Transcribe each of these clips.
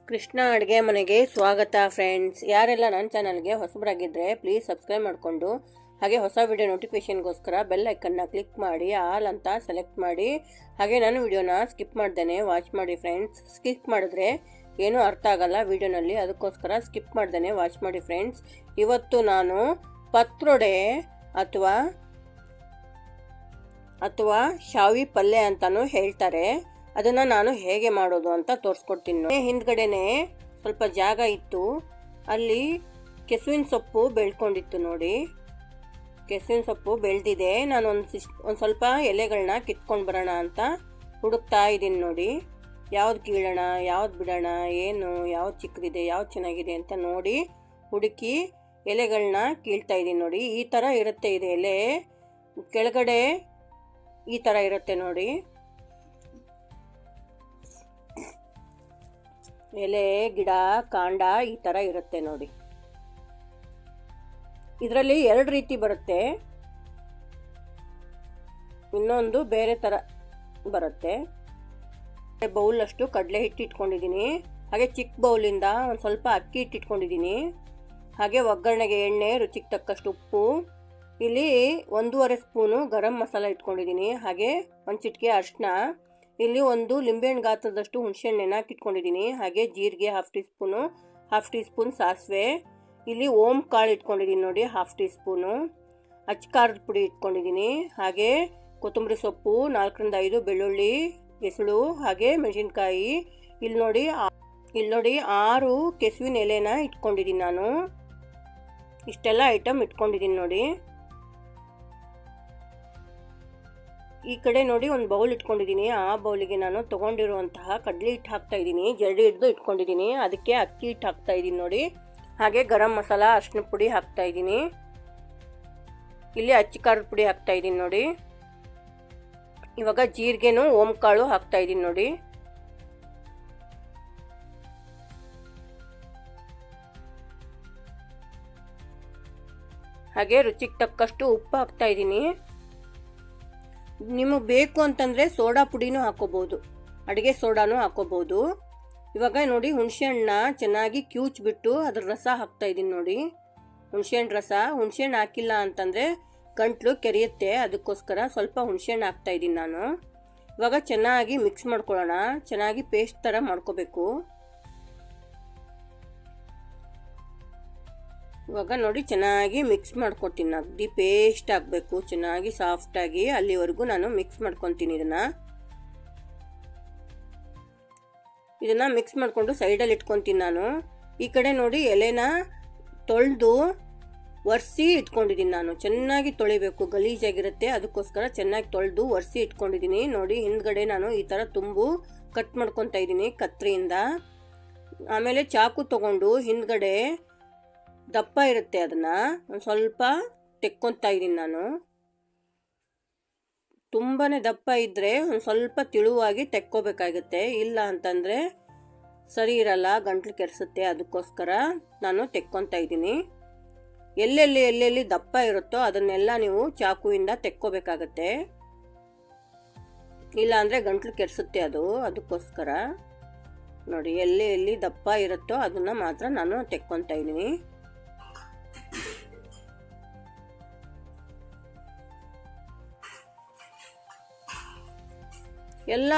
ಕೃಷ್ಣ ಅಡುಗೆ ಮನೆಗೆ ಸ್ವಾಗತ ಫ್ರೆಂಡ್ಸ್. ಯಾರೆಲ್ಲ ನನ್ನ ಚಾನಲ್ಗೆ ಹೊಸಬರಾಗಿದ್ದರೆ ಪ್ಲೀಸ್ ಸಬ್ಸ್ಕ್ರೈಬ್ ಮಾಡಿಕೊಂಡು ಹಾಗೆ ಹೊಸ ವಿಡಿಯೋ ನೋಟಿಫಿಕೇಷನ್ಗೋಸ್ಕರ ಬೆಲ್ ಐಕನ್ನ ಕ್ಲಿಕ್ ಮಾಡಿ ಆಲ್ ಅಂತ ಸೆಲೆಕ್ಟ್ ಮಾಡಿ ಹಾಗೆ ನನ್ನ ವಿಡಿಯೋನ ಸ್ಕಿಪ್ ಮಾಡ್ದೇನೆ ವಾಚ್ ಮಾಡಿ ಫ್ರೆಂಡ್ಸ್. ಸ್ಕಿಪ್ ಮಾಡಿದ್ರೆ ಏನೂ ಅರ್ಥ ಆಗಲ್ಲ ವಿಡಿಯೋನಲ್ಲಿ, ಅದಕ್ಕೋಸ್ಕರ ಸ್ಕಿಪ್ ಮಾಡ್ದೇನೆ ವಾಚ್ ಮಾಡಿ ಫ್ರೆಂಡ್ಸ್. ಇವತ್ತು ನಾನು ಪತ್ರೊಡೆ ಅಥವಾ ಶಾವಿ ಪಲ್ಯ ಅಂತಲೂ ಹೇಳ್ತಾರೆ, ಅದನ್ನು ನಾನು ಹೇಗೆ ಮಾಡೋದು ಅಂತ ತೋರಿಸ್ಕೊಡ್ತೀನಿ. ಹಿಂದ್ಗಡೆನೆ ಸ್ವಲ್ಪ ಜಾಗ ಇತ್ತು, ಅಲ್ಲಿ ಕೆಸುವಿನ ಸೊಪ್ಪು ಬೆಳ್ಕೊಂಡಿತ್ತು ನೋಡಿ. ಕೆಸುವಿನ ಸೊಪ್ಪು ಬೆಳೆದಿದೆ. ನಾನು ಒಂದು ಸ್ವಲ್ಪ ಎಲೆಗಳನ್ನ ಕಿತ್ಕೊಂಡು ಬರೋಣ ಅಂತ ಹುಡುಕ್ತಾ ಇದ್ದೀನಿ ನೋಡಿ. ಯಾವ್ದು ಕೀಳೋಣ, ಯಾವ್ದು ಬಿಡೋಣ, ಏನು ಯಾವ್ದು ಚಿಕ್ಕದಿದೆ, ಯಾವ್ದು ಚೆನ್ನಾಗಿದೆ ಅಂತ ನೋಡಿ ಹುಡುಕಿ ಎಲೆಗಳನ್ನ ಕೀಳ್ತಾ ಇದ್ದೀನಿ ನೋಡಿ. ಈ ಥರ ಇರುತ್ತೆ ಇದೆ ಎಲೆ, ಕೆಳಗಡೆ ಈ ಥರ ಇರುತ್ತೆ ನೋಡಿ. ಎಲೆ, ಗಿಡ, ಕಾಂಡ ಈ ಥರ ಇರುತ್ತೆ ನೋಡಿ. ಇದರಲ್ಲಿ ಎರಡು ರೀತಿ ಬರುತ್ತೆ, ಇನ್ನೊಂದು ಬೇರೆ ಥರ ಬರುತ್ತೆ. ಬೌಲ್ ಅಷ್ಟು ಕಡಲೆ ಹಿಟ್ಟು ಇಟ್ಕೊಂಡಿದ್ದೀನಿ, ಹಾಗೆ ಚಿಕ್ಕ ಬೌಲಿಂದ ಒಂದು ಸ್ವಲ್ಪ ಅಕ್ಕಿ ಹಿಟ್ಟು ಇಟ್ಕೊಂಡಿದ್ದೀನಿ, ಹಾಗೆ ಒಗ್ಗರಣೆಗೆ ಎಣ್ಣೆ, ರುಚಿಗೆ ತಕ್ಕಷ್ಟು ಉಪ್ಪು, ಇಲ್ಲಿ 1.5 ಸ್ಪೂನು ಗರಂ ಮಸಾಲ ಇಟ್ಕೊಂಡಿದ್ದೀನಿ, ಹಾಗೆ ಒಂದು ಚಿಟಿಕೆ ಅರಿಶಿನ, ಇಲ್ಲಿ ಒಂದು ಲಿಂಬೆಹಣ್ಣು ಗಾತ್ರದಷ್ಟು ಹುಣಸೆಹಣ್ಣೆನ ಹಾಕಿಟ್ಕೊಂಡಿದ್ದೀನಿ, ಹಾಗೆ ಜೀರಿಗೆ ಹಾಫ್ ಟೀ ಸ್ಪೂನ್ ಸಾಸಿವೆ, ಇಲ್ಲಿ ಓಂ ಕಾಳು ಇಟ್ಕೊಂಡಿದ್ದೀನಿ ನೋಡಿ 1/2 ಟೀ ಸ್ಪೂನು, ಅಚ್ಚಕಾರದ ಪುಡಿ ಇಟ್ಕೊಂಡಿದ್ದೀನಿ, ಹಾಗೆ ಕೊತ್ತಂಬರಿ ಸೊಪ್ಪು, 4ರಿಂದ 5 ಬೆಳ್ಳುಳ್ಳಿ ಎಸಳು, ಹಾಗೆ ಮೆಣಸಿನ್ಕಾಯಿ, ಇಲ್ಲಿ ನೋಡಿ 6 ಕೆಸುವಿನ ಎಲೆನ ಇಟ್ಕೊಂಡಿದ್ದೀನಿ ನಾನು. ಇಷ್ಟೆಲ್ಲ ಐಟಮ್ ಇಟ್ಕೊಂಡಿದ್ದೀನಿ ನೋಡಿ. ಈ ಕಡೆ ನೋಡಿ ಒಂದು ಬೌಲ್ ಇಟ್ಕೊಂಡಿದ್ದೀನಿ, ಆ ಬೌಲಿಗೆ ನಾನು ತೊಗೊಂಡಿರುವಂತಹ ಕಡಲೆ ಹಿಟ್ಟು ಹಾಕ್ತಾ ಇದ್ದೀನಿ, ಜರಡಿ ಹಿಡಿದು ಇಟ್ಕೊಂಡಿದ್ದೀನಿ, ಅದಕ್ಕೆ ಅಕ್ಕಿ ಹಿಟ್ಟು ಹಾಕ್ತಾ ಇದ್ದೀನಿ ನೋಡಿ, ಹಾಗೆ ಗರಂ ಮಸಾಲ, ಅರಿಶಿನ ಪುಡಿ ಹಾಕ್ತಾ ಇದ್ದೀನಿ, ಇಲ್ಲಿ ಅಚ್ಚಕಾರದ ಪುಡಿ ಹಾಕ್ತಾ ಇದ್ದೀನಿ ನೋಡಿ. ಇವಾಗ ಜೀರಿಗೆನೂ ಓಂಕಾಳು ಹಾಕ್ತಾ ಇದ್ದೀನಿ ನೋಡಿ. ಹಾಗೆ ರುಚಿಗೆ ತಕ್ಕಷ್ಟು ಉಪ್ಪು ಹಾಕ್ತಾ ಇದ್ದೀನಿ. ನಿಮಗೆ ಬೇಕು ಅಂತಂದರೆ ಸೋಡಾ ಪುಡಿನೂ ಹಾಕೋಬಹುದು, ಅಡುಗೆ ಸೋಡಾನು ಹಾಕೋಬಹುದು. ಇವಾಗ ನೋಡಿ ಹುಣಸೆಹಣ್ಣನ್ನ ಚೆನ್ನಾಗಿ ಕಿವುಚ್ಬಿಟ್ಟು ಅದ್ರ ರಸ ಹಾಕ್ತಾ ಇದ್ದೀನಿ ನೋಡಿ. ಹುಣಸೆಹಣ್ಣು ರಸ, ಹುಣಸೆಹಣ್ಣು ಹಾಕಿಲ್ಲ ಅಂತಂದರೆ ಗಂಟ್ಲು ಕೆರೆಯುತ್ತೆ, ಅದಕ್ಕೋಸ್ಕರ ಸ್ವಲ್ಪ ಹುಣಸೆಹಣ್ಣು ಹಾಕ್ತಾ ಇದ್ದೀನಿ ನಾನು. ಇವಾಗ ಚೆನ್ನಾಗಿ ಮಿಕ್ಸ್ ಮಾಡ್ಕೊಳ್ಳೋಣ, ಚೆನ್ನಾಗಿ ಪೇಸ್ಟ್ ಥರ ಮಾಡ್ಕೋಬೇಕು. ಇವಾಗ ನೋಡಿ ಚೆನ್ನಾಗಿ ಮಿಕ್ಸ್ ಮಾಡ್ಕೊತೀನಿ, ಅಗದಿ ಪೇಸ್ಟ್ ಆಗಬೇಕು, ಚೆನ್ನಾಗಿ ಸಾಫ್ಟಾಗಿ, ಅಲ್ಲಿವರೆಗೂ ನಾನು ಮಿಕ್ಸ್ ಮಾಡ್ಕೊತೀನಿ. ಇದನ್ನು ಮಿಕ್ಸ್ ಮಾಡಿಕೊಂಡು ಸೈಡಲ್ಲಿ ಇಟ್ಕೊತೀನಿ ನಾನು. ಈ ಕಡೆ ನೋಡಿ ಎಲೆನ ತೊಳೆದು ಒರೆಸಿ ಇಟ್ಕೊಂಡಿದ್ದೀನಿ ನಾನು. ಚೆನ್ನಾಗಿ ತೊಳಿಬೇಕು, ಗಲೀಜಾಗಿರುತ್ತೆ, ಅದಕ್ಕೋಸ್ಕರ ಚೆನ್ನಾಗಿ ತೊಳೆದು ಒರೆಸಿ ಇಟ್ಕೊಂಡಿದ್ದೀನಿ ನೋಡಿ. ಹಿಂದ್ಗಡೆ ನಾನು ಈ ಥರ ತುಂಬು ಕಟ್ ಮಾಡ್ಕೊತಾ ಇದ್ದೀನಿ ಕತ್ರಿಯಿಂದ. ಆಮೇಲೆ ಚಾಕು ತಗೊಂಡು ಹಿಂದ್ಗಡೆ ದಪ್ಪ ಇರುತ್ತೆ, ಅದನ್ನು ಒಂದು ಸ್ವಲ್ಪ ತೆಕ್ಕೊತಾ ಇದ್ದೀನಿ ನಾನು. ತುಂಬಾ ದಪ್ಪ ಇದ್ದರೆ ಒಂದು ಸ್ವಲ್ಪ ತಿಳುವಾಗಿ ತೆಕ್ಕೋಬೇಕಾಗುತ್ತೆ, ಇಲ್ಲ ಅಂತಂದರೆ ಸರಿ ಇರಲ್ಲ, ಗಂಟ್ಲು ಕೆರೆಸುತ್ತೆ, ಅದಕ್ಕೋಸ್ಕರ ನಾನು ತೆಕ್ಕೊತಾ ಇದ್ದೀನಿ. ಎಲ್ಲೆಲ್ಲಿ ದಪ್ಪ ಇರುತ್ತೋ ಅದನ್ನೆಲ್ಲ ನೀವು ಚಾಕುವಿಂದ ತೆಕ್ಕೋಬೇಕಾಗತ್ತೆ, ಇಲ್ಲ ಅಂದರೆ ಗಂಟ್ಲು ಕೆರೆಸುತ್ತೆ ಅದಕ್ಕೋಸ್ಕರ ನೋಡಿ ಎಲ್ಲಿ ದಪ್ಪ ಇರುತ್ತೋ ಅದನ್ನು ಮಾತ್ರ ನಾನು ತೆಕ್ಕೊತಾ ಇದ್ದೀನಿ. ಎಲ್ಲ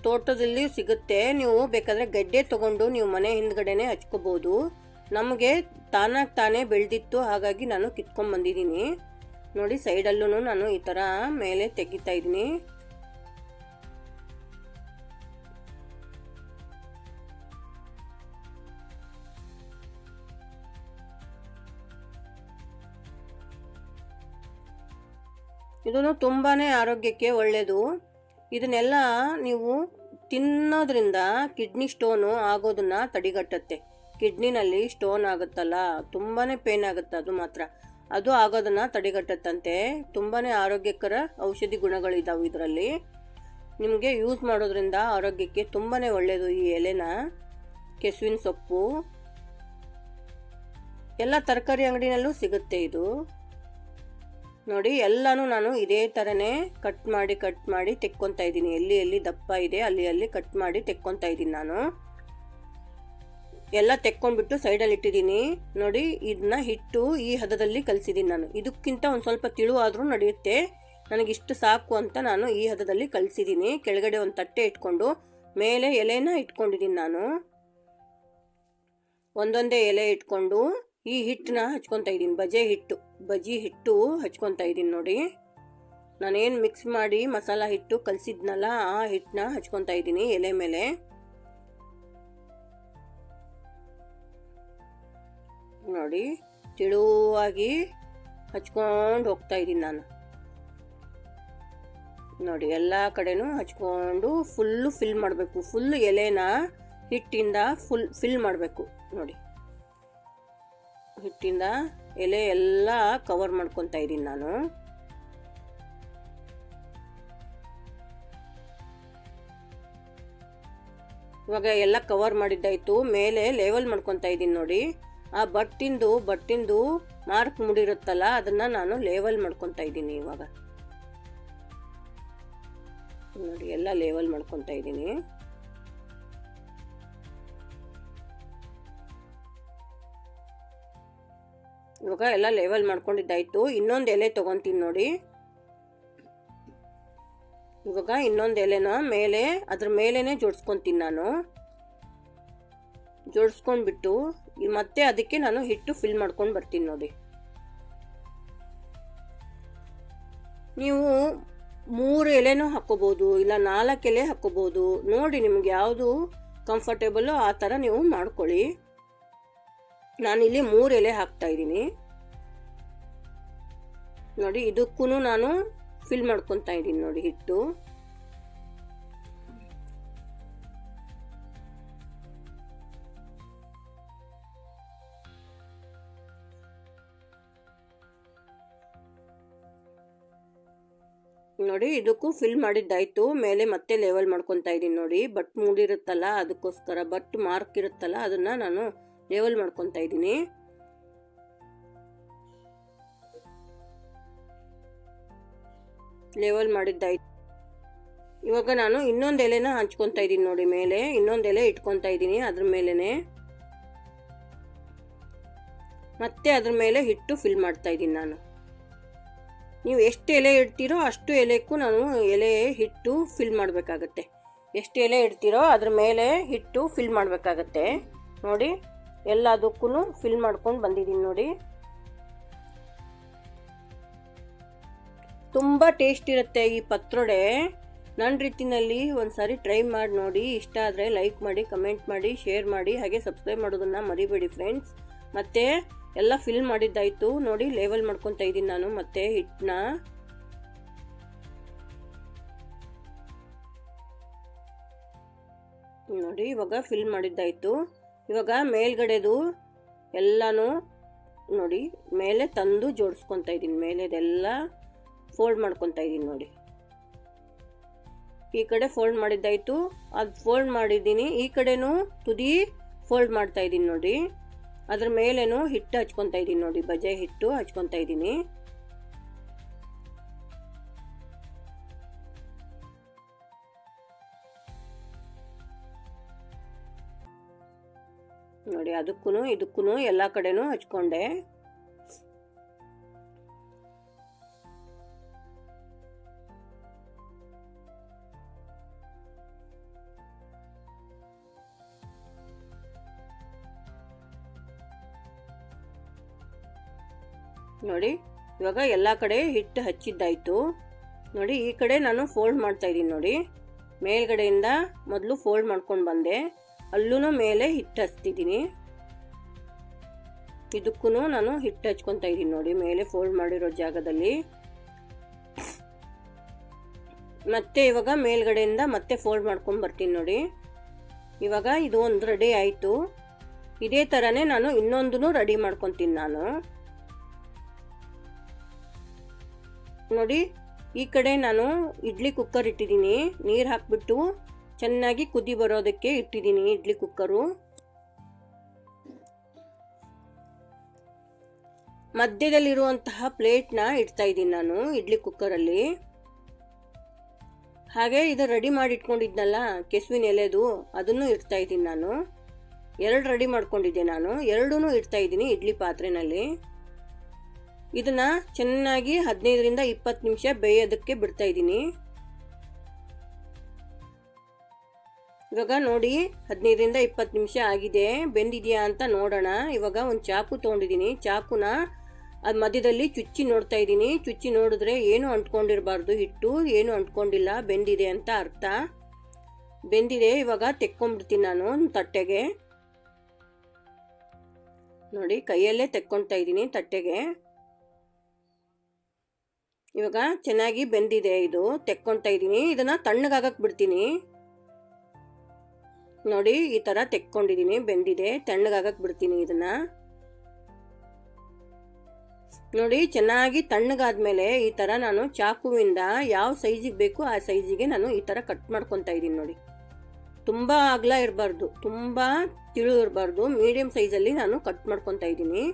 ತೋಟದಲ್ಲಿ ಸಿಗುತ್ತೆ, ನೀವು ಬೇಕಾದರೆ ಗಡ್ಡೆ ತೊಗೊಂಡು ನೀವು ಮನೆ ಹಿಂದ್ಗಡೆನೆ ಹಚ್ಕೋಬೋದು. ನಮಗೆ ತಾನೇ ಬೆಳೆದಿತ್ತು, ಹಾಗಾಗಿ ನಾನು ಕಿತ್ಕೊಂಡ್ಬಂದಿದ್ದೀನಿ ನೋಡಿ. ಸೈಡಲ್ಲೂ ನಾನು ಈ ಥರ ಮೇಲೆ ತೆಗಿತಾ ಇದ್ದೀನಿ. ಇದನ್ನು ತುಂಬಾ ಆರೋಗ್ಯಕ್ಕೆ ಒಳ್ಳೆಯದು. ಇದನ್ನೆಲ್ಲ ನೀವು ತಿನ್ನೋದ್ರಿಂದ ಕಿಡ್ನಿ ಸ್ಟೋನು ಆಗೋದನ್ನ ತಡೆಗಟ್ಟುತ್ತೆ. ಕಿಡ್ನಿನಲ್ಲಿ ಸ್ಟೋನ್ ಆಗುತ್ತಲ್ಲ, ತುಂಬಾ ಪೇನ್ ಆಗುತ್ತೆ, ಅದು ಆಗೋದನ್ನು ತಡೆಗಟ್ಟುತ್ತಂತೆ. ತುಂಬಾ ಆರೋಗ್ಯಕರ ಔಷಧಿ ಗುಣಗಳಿದ್ದಾವೆ ಇದರಲ್ಲಿ. ನಿಮಗೆ ಯೂಸ್ ಮಾಡೋದ್ರಿಂದ ಆರೋಗ್ಯಕ್ಕೆ ತುಂಬಾ ಒಳ್ಳೆಯದು. ಈ ಎಲೆನ, ಕೆಸುವಿನ ಸೊಪ್ಪು ಎಲ್ಲ ತರಕಾರಿ ಅಂಗಡಿನಲ್ಲೂ ಸಿಗುತ್ತೆ ಇದು ನೋಡಿ. ಎಲ್ಲನೂ ನಾನು ಇದೇ ಥರನೇ ಕಟ್ ಮಾಡಿ ತೆಕ್ಕೊತಾ ಇದ್ದೀನಿ. ಎಲ್ಲಿ ದಪ್ಪ ಇದೆ ಅಲ್ಲಿ ಕಟ್ ಮಾಡಿ ತೆಕ್ಕೊತಾ ಇದ್ದೀನಿ ನಾನು. ಎಲ್ಲ ತೆಕ್ಕೊಂಡ್ಬಿಟ್ಟು ಸೈಡಲ್ಲಿ ಇಟ್ಟಿದ್ದೀನಿ ನೋಡಿ. ಇದನ್ನ ಹಿಟ್ಟು ಈ ಹದದಲ್ಲಿ ಕಲಿಸಿದ್ದೀನಿ ನಾನು. ಇದಕ್ಕಿಂತ ಒಂದು ಸ್ವಲ್ಪ ತಿಳು ಆದರೂ ನಡೆಯುತ್ತೆ, ನನಗಿಷ್ಟು ಸಾಕು ಅಂತ ನಾನು ಈ ಹದದಲ್ಲಿ ಕಲಿಸಿದ್ದೀನಿ. ಕೆಳಗಡೆ ಒಂದು ತಟ್ಟೆ ಇಟ್ಕೊಂಡು ಮೇಲೆ ಎಲೆನ ಇಟ್ಕೊಂಡಿದ್ದೀನಿ ನಾನು. ಒಂದೊಂದೇ ಎಲೆ ಇಟ್ಕೊಂಡು ಈ ಹಿಟ್ಟನ್ನ ಹಚ್ಕೊತಾ ಇದ್ದೀನಿ. ಬಜಿ ಹಿಟ್ಟು ಹಚ್ಕೊತಾ ಇದ್ದೀನಿ ನೋಡಿ. ನಾನೇನು ಮಿಕ್ಸ್ ಮಾಡಿ ಮಸಾಲ ಹಿಟ್ಟು ಕಲಸಿದ್ನಲ್ಲ ಆ ಹಿಟ್ಟನ್ನ ಹಚ್ಕೊತಾ ಇದ್ದೀನಿ ಎಲೆ ಮೇಲೆ. ನೋಡಿ ತಿಳುವಾಗಿ ಹಚ್ಕೊಂಡು ಹೋಗ್ತಾ ಇದ್ದೀನಿ ನಾನು. ನೋಡಿ ಎಲ್ಲ ಕಡೆನೂ ಹಚ್ಕೊಂಡು ಫುಲ್ಲು ಫಿಲ್ ಮಾಡಬೇಕು. ಫುಲ್ ಎಲೆನ ಹಿಟ್ಟಿಂದ ಫಿಲ್ ಮಾಡಬೇಕು ನೋಡಿ. ಹಿಟ್ಟಿಂದ ಎಲೆ ಎಲ್ಲ ಕವರ್ ಮಾಡ್ಕೊತಾ ಇದ್ದೀನಿ ನಾನು. ಇವಾಗ ಎಲ್ಲ ಕವರ್ ಮಾಡಿದ್ದಾಯ್ತು. ಮೇಲೆ ಲೆವೆಲ್ ಮಾಡ್ಕೊತಾ ಇದ್ದೀನಿ ನೋಡಿ. ಆ ಬಟ್ಟಿಂದು ಮಾರ್ಕ್ ಮುಡಿರುತ್ತಲ್ಲ ಅದನ್ನ ನಾನು ಲೆವೆಲ್ ಮಾಡ್ಕೊತಾ ಇದ್ದೀನಿ ಇವಾಗ ನೋಡಿ. ಎಲ್ಲ ಲೆವೆಲ್ ಮಾಡ್ಕೊತಾ ಇದ್ದೀನಿ. ಇವಾಗ ಎಲ್ಲ ಲೆವೆಲ್ ಮಾಡ್ಕೊಂಡಿದ್ದಾಯ್ತು. ಇನ್ನೊಂದು ಎಲೆ ತಗೊಂತೀನಿ ನೋಡಿ. ಇವಾಗ ಇನ್ನೊಂದು ಎಲೆನ ಮೇಲೆ ಅದ್ರ ಮೇಲೇನೆ ಜೋಡಿಸ್ಕೊಂತೀನಿ ನಾನು. ಜೋಡಿಸ್ಕೊಂಡ್ಬಿಟ್ಟು ಮತ್ತೆ ಅದಕ್ಕೆ ನಾನು ಹಿಟ್ಟು ಫಿಲ್ ಮಾಡ್ಕೊಂಡು ಬರ್ತೀನಿ ನೋಡಿ. ನೀವು 3 ಎಲೆನೂ ಹಾಕೋಬಹುದು, ಇಲ್ಲ 4 ಎಲೆ ಹಾಕೋಬಹುದು. ನೋಡಿ ನಿಮ್ಗೆ ಯಾವುದು ಕಂಫರ್ಟೇಬಲ್ ಆ ಥರ ನೀವು ಮಾಡ್ಕೊಳ್ಳಿ. ನಾನಿಲ್ಲಿ 3 ಎಲೆ ಹಾಕ್ತಾ ಇದ್ದೀನಿ ನೋಡಿ. ಇದಕ್ಕೂ ನಾನು ಫಿಲ್ ಮಾಡ್ಕೊತಾ ಇದ್ದೀನಿ ನೋಡಿ ಹಿಟ್ಟು. ನೋಡಿ ಇದಕ್ಕೂ ಫಿಲ್ ಮಾಡಿದ್ದಾಯ್ತು. ಮೇಲೆ ಮತ್ತೆ ಲೆವೆಲ್ ಮಾಡ್ಕೊತಾ ಇದ್ದೀನಿ ನೋಡಿ. ಬಟ್ ಮೂಡಿರುತ್ತಲ್ಲ ಅದಕ್ಕೋಸ್ಕರ, ಬಟ್ ಮಾರ್ಕ್ ಇರುತ್ತಲ್ಲ ಅದನ್ನ ನಾನು ಲೆವೆಲ್ ಮಾಡ್ಕೊತಾ ಇದ್ದೀನಿ. ಲೆವೆಲ್ ಮಾಡಿದ್ದಾಯ್ತು. ಇವಾಗ ನಾನು ಇನ್ನೊಂದು ಎಲೆನ ಹಂಚ್ಕೊತಾ ಇದ್ದೀನಿ ನೋಡಿ. ಮೇಲೆ ಇನ್ನೊಂದು ಎಲೆ ಇಟ್ಕೊತಾ ಇದ್ದೀನಿ. ಅದ್ರ ಮೇಲೆನೆ ಮತ್ತೆ ಅದ್ರ ಮೇಲೆ ಹಿಟ್ಟು ಫಿಲ್ ಮಾಡ್ತಾ ಇದ್ದೀನಿ ನಾನು. ನೀವು ಎಷ್ಟು ಎಲೆ ಇಡ್ತೀರೋ ಅಷ್ಟು ಎಲೆಕ್ಕೂ ನಾನು ಹಿಟ್ಟು ಫಿಲ್ ಮಾಡಬೇಕಾಗತ್ತೆ. ಎಷ್ಟು ಎಲೆ ಇಡ್ತೀರೋ ಅದ್ರ ಮೇಲೆ ಹಿಟ್ಟು ಫಿಲ್ ಮಾಡಬೇಕಾಗತ್ತೆ ನೋಡಿ. ಎಲ್ಲದಕ್ಕೂ ಫಿಲ್ ಮಾಡ್ಕೊಂಡು ಬಂದಿದ್ದೀನಿ ನೋಡಿ. ತುಂಬ ಟೇಸ್ಟ್ ಇರುತ್ತೆ ಈ ಪತ್ರೊಡೆ. ನನ್ನ ರೀತಿನಲ್ಲಿ ಒಂದ್ಸಾರಿ ಟ್ರೈ ಮಾಡಿ ನೋಡಿ. ಇಷ್ಟ ಆದರೆ ಲೈಕ್ ಮಾಡಿ, ಕಮೆಂಟ್ ಮಾಡಿ, ಶೇರ್ ಮಾಡಿ, ಹಾಗೆ ಸಬ್ಸ್ಕ್ರೈಬ್ ಮಾಡೋದನ್ನು ಮರಿಬೇಡಿ ಫ್ರೆಂಡ್ಸ್. ಮತ್ತೆ ಎಲ್ಲ ಫಿಲ್ ಮಾಡಿದ್ದಾಯ್ತು ನೋಡಿ. ಲೆವೆಲ್ ಮಾಡ್ಕೊತಾ ಇದ್ದೀನಿ ನಾನು ಮತ್ತೆ ಹಿಟ್ಟನ್ನ. ನೋಡಿ ಇವಾಗ ಫಿಲ್ ಮಾಡಿದ್ದಾಯ್ತು. ಇವಾಗ ಮೇಲ್ಗಡೆದು ಎಲ್ಲಾನು ನೋಡಿ ಮೇಲೆ ತಂದು ಜೋಡಿಸ್ಕೊತಾ ಇದ್ದೀನಿ. ಮೇಲೆದೆಲ್ಲ ಫೋಲ್ಡ್ ಮಾಡ್ಕೊತಾ ಇದ್ದೀನಿ ನೋಡಿ. ಈ ಕಡೆ ಫೋಲ್ಡ್ ಮಾಡಿದ್ದಾಯ್ತು, ಅದು ಫೋಲ್ಡ್ ಮಾಡಿದ್ದೀನಿ. ಈ ಕಡೆನೂ ತುದಿ ಫೋಲ್ಡ್ ಮಾಡ್ತಾ ಇದ್ದೀನಿ ನೋಡಿ. ಅದ್ರ ಮೇಲೇನು ಹಿಟ್ಟು ಹಚ್ಕೊತಾ ಇದ್ದೀನಿ ನೋಡಿ. ಬಜೆ ಹಿಟ್ಟು ಹಚ್ಕೊತಾ ಇದ್ದೀನಿ. ನೋಡಿ ಇದಕ್ಕೂ ಎಲ್ಲ ಕಡೆನೂ ಹಚ್ಕೊಂಡೆ. ನೋಡಿ ಇವಾಗ ಎಲ್ಲ ಕಡೆ ಹಿಟ್ಟು ಹಚ್ಚಿದ್ದಾಯ್ತು ನೋಡಿ. ಈ ಕಡೆ ನಾನು ಫೋಲ್ಡ್ ಮಾಡ್ತಾ ಇದ್ದೀನಿ ನೋಡಿ. ಮೇಲ್ಗಡೆಯಿಂದ ಮೊದಲು ಫೋಲ್ಡ್ ಮಾಡ್ಕೊಂಡು ಬಂದೆ, ಅಲ್ಲೂ ಮೇಲೆ ಹಿಟ್ಟು ಹಚ್ತಿದ್ದೀನಿ. ಇದಕ್ಕೂ ನಾನು ಹಿಟ್ಟು ಹಚ್ಕೊತಾ ಇದ್ದೀನಿ ನೋಡಿ ಮೇಲೆ ಫೋಲ್ಡ್ ಮಾಡಿರೋ ಜಾಗದಲ್ಲಿ. ಮತ್ತೆ ಇವಾಗ ಮೇಲ್ಗಡೆಯಿಂದ ಮತ್ತೆ ಫೋಲ್ಡ್ ಮಾಡ್ಕೊಂಡು ಬರ್ತೀನಿ ನೋಡಿ. ಇವಾಗ ಇದು ಒಂದು ರೆಡಿ ಆಯಿತು. ಇದೇ ಥರನೇ ನಾನು ಇನ್ನೊಂದನ್ನು ರೆಡಿ ಮಾಡ್ಕೊತೀನಿ ನಾನು ನೋಡಿ. ಈ ಕಡೆ ನಾನು ಇಡ್ಲಿ ಕುಕ್ಕರ್ ಇಟ್ಟಿದ್ದೀನಿ. ನೀರು ಹಾಕ್ಬಿಟ್ಟು ಚೆನ್ನಾಗಿ ಕುದಿ ಬರೋದಕ್ಕೆ ಇಟ್ಟಿದ್ದೀನಿ ಇಡ್ಲಿ ಕುಕ್ಕರು. ಮಧ್ಯದಲ್ಲಿರುವಂತಹ ಪ್ಲೇಟ್ನ ಇಡ್ತಾ ಇದ್ದೀನಿ ನಾನು ಇಡ್ಲಿ ಕುಕ್ಕರಲ್ಲಿ. ಹಾಗೆ ಇದು ರೆಡಿ ಮಾಡಿ ಇಟ್ಕೊಂಡಿದ್ನಲ್ಲ ಕೆಸುವಿನ ಎಲೆದು, ಅದನ್ನು ಇಡ್ತಾ ಇದ್ದೀನಿ ನಾನು. 2 ರೆಡಿ ಮಾಡ್ಕೊಂಡಿದ್ದೆ ನಾನು. 2 ಇಡ್ತಾ ಇದ್ದೀನಿ ಇಡ್ಲಿ ಪಾತ್ರೆನಲ್ಲಿ. ಇದನ್ನ ಚೆನ್ನಾಗಿ 15ರಿಂದ 20 ನಿಮಿಷ ಬೇಯೋದಕ್ಕೆ ಬಿಡ್ತಾ ಇದ್ದೀನಿ. ಇವಾಗ ನೋಡಿ 15ರಿಂದ 20 ನಿಮಿಷ ಆಗಿದೆ. ಬೆಂದಿದೆಯಾ ಅಂತ ನೋಡೋಣ. ಇವಾಗ ಒಂದು ಚಾಕು ತೊಗೊಂಡಿದ್ದೀನಿ. ಚಾಕುನ ಅದು ಮಧ್ಯದಲ್ಲಿ ಚುಚ್ಚಿ ನೋಡ್ತಾ ಇದ್ದೀನಿ. ಚುಚ್ಚಿ ನೋಡಿದ್ರೆ ಏನು ಅಂಟ್ಕೊಂಡಿರಬಾರ್ದು, ಹಿಟ್ಟು ಏನು ಅಂಟ್ಕೊಂಡಿಲ್ಲ, ಬೆಂದಿದೆ ಅಂತ ಅರ್ಥ. ಬೆಂದಿದೆ. ಇವಾಗ ತೆಕ್ಕೊಂಡ್ಬಿಡ್ತೀನಿ ನಾನು ತಟ್ಟೆಗೆ. ನೋಡಿ ಕೈಯಲ್ಲೇ ತೆಕ್ಕೊಳ್ತಾ ಇದ್ದೀನಿ ತಟ್ಟೆಗೆ. ಇವಾಗ ಚೆನ್ನಾಗಿ ಬೆಂದಿದೆ. ಇದು ತೆಕ್ಕೊಳ್ತಾ ಇದ್ದೀನಿ. ಇದನ್ನ ತಣ್ಣಗಾಗಕ್ಕೆ ಬಿಡ್ತೀನಿ. ನೋಡಿ ಈ ತರ ತೆಕ್ಕೊಂಡಿದ್ದೀನಿ. ಬೆಂದಿದೆ. ತಣ್ಣಗಾಗಕ್ಕೆ ಬಿಡ್ತೀನಿ ಇದನ್ನ. ನೋಡಿ ಚೆನ್ನಾಗಿ ತಣ್ಣಗಾದ್ಮೇಲೆ ಈ ತರ ನಾನು ಚಾಕುವಿಂದ ಯಾವ ಸೈಜಿಗೆ ಬೇಕು ಆ ಸೈಜಿಗೆ ನಾನು ಈ ತರ ಕಟ್ ಮಾಡ್ಕೊತಾ ಇದ್ದೀನಿ. ನೋಡಿ ತುಂಬಾ ಅಗಲ ಇರಬಾರ್ದು, ತುಂಬಾ ತಿಳು ಇರಬಾರ್ದು, ಮೀಡಿಯಂ ಸೈಜಲ್ಲಿ ನಾನು ಕಟ್ ಮಾಡ್ಕೊತಾ ಇದ್ದೀನಿ.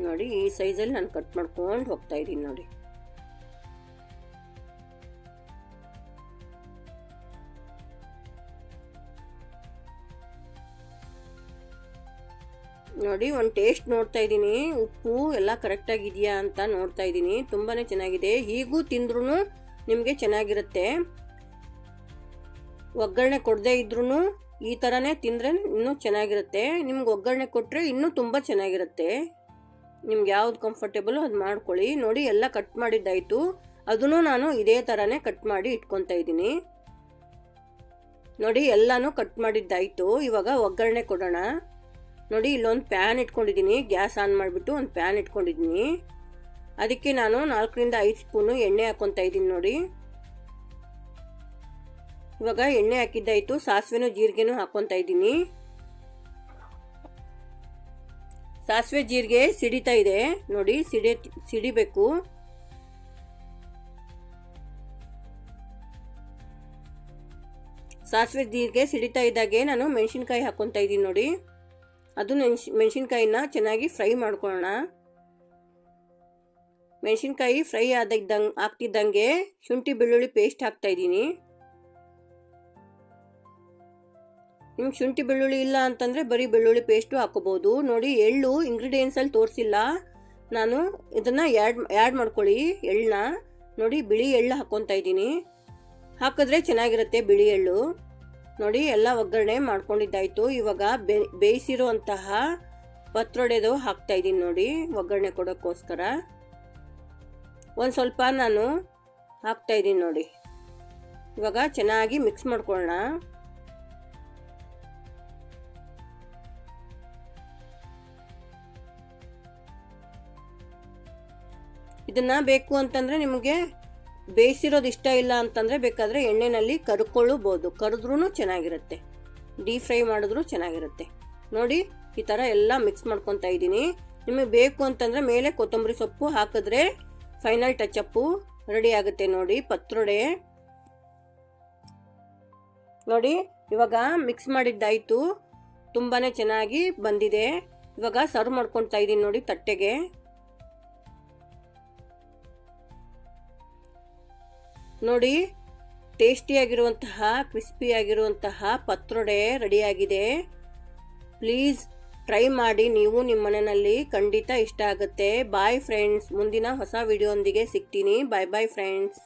ನೋಡಿ ಈ ಸೈಜಲ್ಲಿ ನಾನು ಕಟ್ ಮಾಡ್ಕೊಂಡು ಹೋಗ್ತಾ ಇದ್ದೀನಿ. ನೋಡಿ ನೋಡಿ ಒಂದು ಟೇಸ್ಟ್ ನೋಡ್ತಾ ಇದ್ದೀನಿ. ಉಪ್ಪು ಎಲ್ಲ ಕರೆಕ್ಟ್ ಆಗಿದೆಯಾ ಅಂತ ನೋಡ್ತಾ ಇದ್ದೀನಿ. ತುಂಬಾನೇ ಚೆನ್ನಾಗಿದೆ. ಹೀಗೂ ತಿಂದ್ರೂ ನಿಮಗೆ ಚೆನ್ನಾಗಿರುತ್ತೆ. ಒಗ್ಗರಣೆ ಕೊಡದೇ ಇದ್ರೂ ಈ ಥರನೇ ತಿಂದರೆ ಇನ್ನೂ ಚೆನ್ನಾಗಿರುತ್ತೆ. ನಿಮ್ಗೆ ಒಗ್ಗರಣೆ ಕೊಟ್ಟರೆ ಇನ್ನೂ ತುಂಬ ಚೆನ್ನಾಗಿರುತ್ತೆ. ನಿಮ್ಗೆ ಯಾವ್ದು ಕಂಫರ್ಟೇಬಲ್ ಅದು ಮಾಡ್ಕೊಳ್ಳಿ. ನೋಡಿ ಎಲ್ಲ ಕಟ್ ಮಾಡಿದ್ದಾಯ್ತು. ಅದನ್ನು ನಾನು ಇದೇ ಥರನೇ ಕಟ್ ಮಾಡಿ ಇಟ್ಕೊತಾ ಇದ್ದೀನಿ. ನೋಡಿ ಎಲ್ಲಾನು ಕಟ್ ಮಾಡಿದ್ದಾಯ್ತು. ಇವಾಗ ಒಗ್ಗರಣೆ ಕೊಡೋಣ. ನೋಡಿ ಇಲ್ಲೊಂದು ಪ್ಯಾನ್ ಇಟ್ಕೊಂಡಿದ್ದೀನಿ. ಗ್ಯಾಸ್ ಆನ್ ಮಾಡಿಬಿಟ್ಟು ಒಂದು ಪ್ಯಾನ್ ಇಟ್ಕೊಂಡಿದ್ದೀನಿ. ಅದಕ್ಕೆ ನಾನು 4ರಿಂದ 5 ಸ್ಪೂನು ಎಣ್ಣೆ ಹಾಕೊತಾ ಇದ್ದೀನಿ. ನೋಡಿ ಇವಾಗ ಎಣ್ಣೆ ಹಾಕಿದ್ದಾಯ್ತು. ಸಾಸಿವೆನೂ ಜೀರಿಗೆನೂ ಹಾಕೊತಾ ಇದ್ದೀನಿ. ಸಾಸಿವೆ ಜೀರಿಗೆ ಸಿಡಿತಾ ಇದೆ. ನೋಡಿ ಸಿಡಿಬೇಕು. ಸಾಸಿವೆ ಜೀರಿಗೆ ಸಿಡಿತಾ ಇದ್ದಾಗೆ ನಾನು ಮೆಣಸಿನ್ಕಾಯಿ ಹಾಕೊತಾ ಇದ್ದೀನಿ. ನೋಡಿ ಅದು ಮೆಣಸಿನ್ಕಾಯಿನ ಚೆನ್ನಾಗಿ ಫ್ರೈ ಮಾಡ್ಕೊಳ್ಳೋಣ. ಮೆಣಸಿನ್ಕಾಯಿ ಫ್ರೈ ಆಗ್ತಿದ್ದಂಗೆ ಶುಂಠಿ ಬೆಳ್ಳುಳ್ಳಿ ಪೇಸ್ಟ್ ಹಾಕ್ತಾ ಇದ್ದೀನಿ. ನಿಮ್ಗೆ ಶುಂಠಿ ಬೆಳ್ಳುಳ್ಳಿ ಇಲ್ಲ ಅಂತಂದರೆ ಬರೀ ಬೆಳ್ಳುಳ್ಳಿ ಪೇಸ್ಟು ಹಾಕೋಬಹುದು. ನೋಡಿ ಎಳ್ಳು ಇಂಗ್ರೀಡಿಯೆಂಟ್ಸಲ್ಲಿ ತೋರಿಸಿಲ್ಲ ನಾನು. ಇದನ್ನು ಆ್ಯಡ್ ಮಾಡ್ಕೊಳ್ಳಿ ಎಳ್ಳನ್ನ. ನೋಡಿ ಬಿಳಿ ಎಳ್ಳು ಹಾಕ್ಕೊತಾ ಇದ್ದೀನಿ. ಹಾಕಿದ್ರೆ ಚೆನ್ನಾಗಿರುತ್ತೆ ಬಿಳಿ ಎಳ್ಳು. ನೋಡಿ ಎಲ್ಲ ಒಗ್ಗರಣೆ ಮಾಡ್ಕೊಂಡಿದ್ದಾಯ್ತು. ಇವಾಗ ಬೇಯಿಸಿರುವಂತಹ ಪತ್ರೊಡೆದು ಹಾಕ್ತಾ ಇದ್ದೀನಿ. ನೋಡಿ ಒಗ್ಗರಣೆ ಕೊಡೋಕ್ಕೋಸ್ಕರ ಒಂದು ಸ್ವಲ್ಪ ನಾನು ಹಾಕ್ತಾ ಇದ್ದೀನಿ. ನೋಡಿ ಇವಾಗ ಚೆನ್ನಾಗಿ ಮಿಕ್ಸ್ ಮಾಡ್ಕೊಳ್ಳೋಣ. ಇದನ್ನ ಬೇಕು ಅಂತಂದ್ರೆ ನಿಮಗೆ ಬೇಯಿಸಿರೋದು ಇಷ್ಟ ಇಲ್ಲ ಅಂತಂದರೆ ಬೇಕಾದರೆ ಎಣ್ಣೆಯಲ್ಲಿ ಕರ್ಕೊಳ್ಳಬಹುದು. ಕರೆದ್ರೂ ಚೆನ್ನಾಗಿರುತ್ತೆ. ಡೀಪ್ ಫ್ರೈ ಮಾಡಿದ್ರೂ ಚೆನ್ನಾಗಿರುತ್ತೆ. ನೋಡಿ ಈ ಥರ ಎಲ್ಲ ಮಿಕ್ಸ್ ಮಾಡ್ಕೊತಾ ಇದ್ದೀನಿ. ನಿಮಗೆ ಬೇಕು ಅಂತಂದರೆ ಮೇಲೆ ಕೊತ್ತಂಬರಿ ಸೊಪ್ಪು ಹಾಕಿದ್ರೆ ಫೈನಲ್ ಟಚಪ್ಪು ರೆಡಿ ಆಗುತ್ತೆ. ನೋಡಿ ಪತ್ರೊಡೆ. ನೋಡಿ ಇವಾಗ ಮಿಕ್ಸ್ ಮಾಡಿದ್ದಾಯಿತು. ತುಂಬಾ ಚೆನ್ನಾಗಿ ಬಂದಿದೆ. ಇವಾಗ ಸರ್ವ್ ಮಾಡ್ಕೊತಾ ಇದ್ದೀನಿ. ನೋಡಿ ತಟ್ಟೆಗೆ. ನೋಡಿ ಟೇಸ್ಟಿಯಾಗಿರುವಂತಹ ಕ್ರಿಸ್ಪಿಯಾಗಿರುವಂತಹ ಪತ್ರೊಡೆ ರೆಡಿಯಾಗಿದೆ. ಪ್ಲೀಸ್ ಟ್ರೈ ಮಾಡಿ ನೀವು ನಿಮ್ಮ ಮನೆಯಲ್ಲಿ. ಖಂಡಿತ ಇಷ್ಟ ಆಗುತ್ತೆ. Bye friends. ಮುಂದಿನ ಹೊಸ ವಿಡಿಯೋ ಒಂದಿಗೆ ಸಿಗ್ತೀನಿ. Bye bye friends.